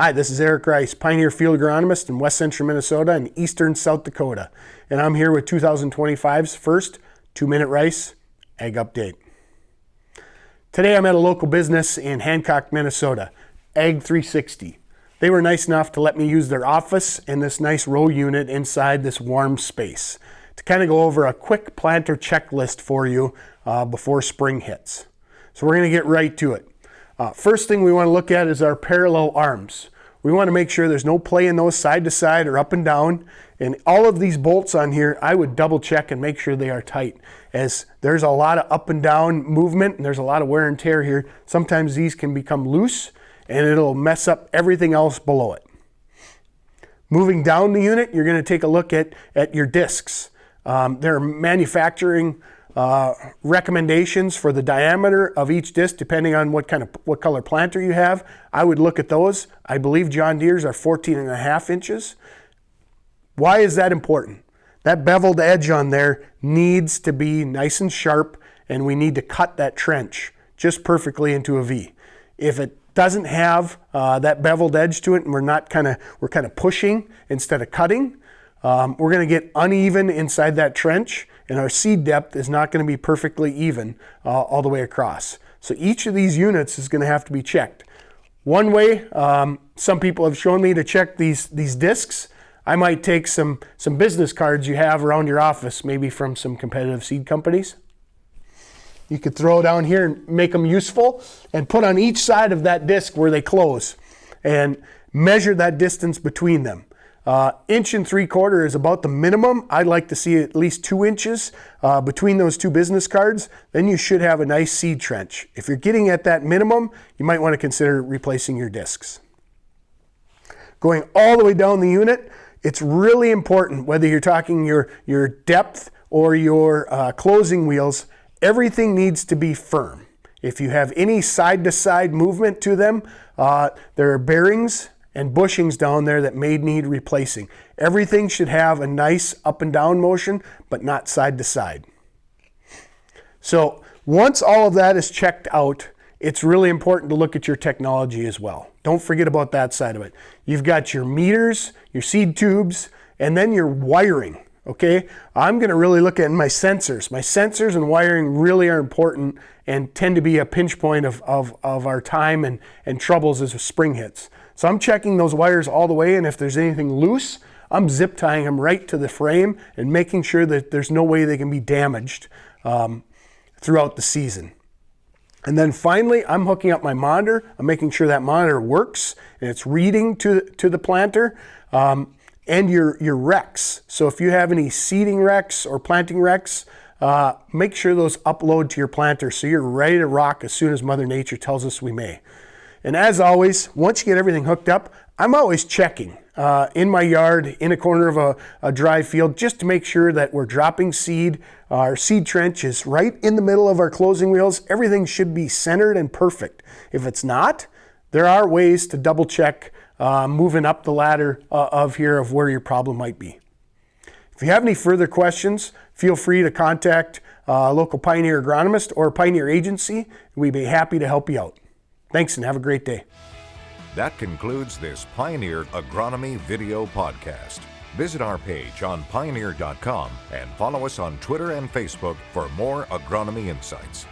Hi, this is Eric Rice, Pioneer Field Agronomist in West Central Minnesota and Eastern South Dakota. And I'm here with 2025's first 2-Minute Rice Ag Update. Today I'm at a local business in Hancock, Minnesota, Ag 360. They were nice enough to let me use their office and this nice row unit inside this warm space to kind of go over a quick planter checklist for you before spring hits. So we're going to get right to it. First thing we want to look at is our parallel arms. We want to make sure there's no play in those side to side or up and down. And all of these bolts on here, I would double check and make sure they are tight, as there's a lot of up and down movement and there's a lot of wear and tear here. Sometimes these can become loose and it'll mess up everything else below it. Moving down the unit, you're going to take a look at your discs. There are manufacturing recommendations for the diameter of each disc depending on what color planter you have. I would look at those. I believe John Deere's are 14.5 inches. Why is that important? That beveled edge on there needs to be nice and sharp, and we need to cut that trench just perfectly into a V. If it doesn't have that beveled edge to it and we're kind of pushing instead of cutting, we're going to get uneven inside that trench, and our seed depth is not going to be perfectly even all the way across. So each of these units is going to have to be checked. One way, some people have shown me to check these discs. I might take some business cards you have around your office, maybe from some competitive seed companies. You could throw down here and make them useful and put on each side of that disc where they close and measure that distance between them. 1 3/4 inches is about the minimum. I'd like to see at least 2 inches between those two business cards. Then you should have a nice seed trench. If you're getting at that minimum, you might want to consider replacing your discs. Going all the way down the unit, it's really important whether you're talking your depth or your closing wheels, everything needs to be firm. If you have any side-to-side movement to them, there are bearings and bushings down there that may need replacing. Everything should have a nice up and down motion, but not side to side. So once all of that is checked out, it's really important to look at your technology as well. Don't forget about that side of it. You've got your meters, your seed tubes, and then your wiring. Okay, I'm going to really look at my sensors. My sensors and wiring really are important and tend to be a pinch point of our time and troubles as spring hits. So I'm checking those wires all the way, and if there's anything loose, I'm zip tying them right to the frame and making sure that there's no way they can be damaged throughout the season. And then finally, I'm hooking up my monitor. I'm making sure that monitor works and it's reading to the planter. And your recs. So if you have any seeding recs or planting recs, make sure those upload to your planter so you're ready to rock as soon as Mother Nature tells us we may. And as always, once you get everything hooked up, I'm always checking in my yard, in a corner of a dry field, just to make sure that we're dropping seed. Our seed trench is right in the middle of our closing wheels. Everything should be centered and perfect. If it's not, there are ways to double check moving up the ladder of where your problem might be. If you have any further questions, feel free to contact a local Pioneer Agronomist or Pioneer Agency. We'd be happy to help you out. Thanks and have a great day. That concludes this Pioneer Agronomy video podcast. Visit our page on pioneer.com and follow us on Twitter and Facebook for more agronomy insights.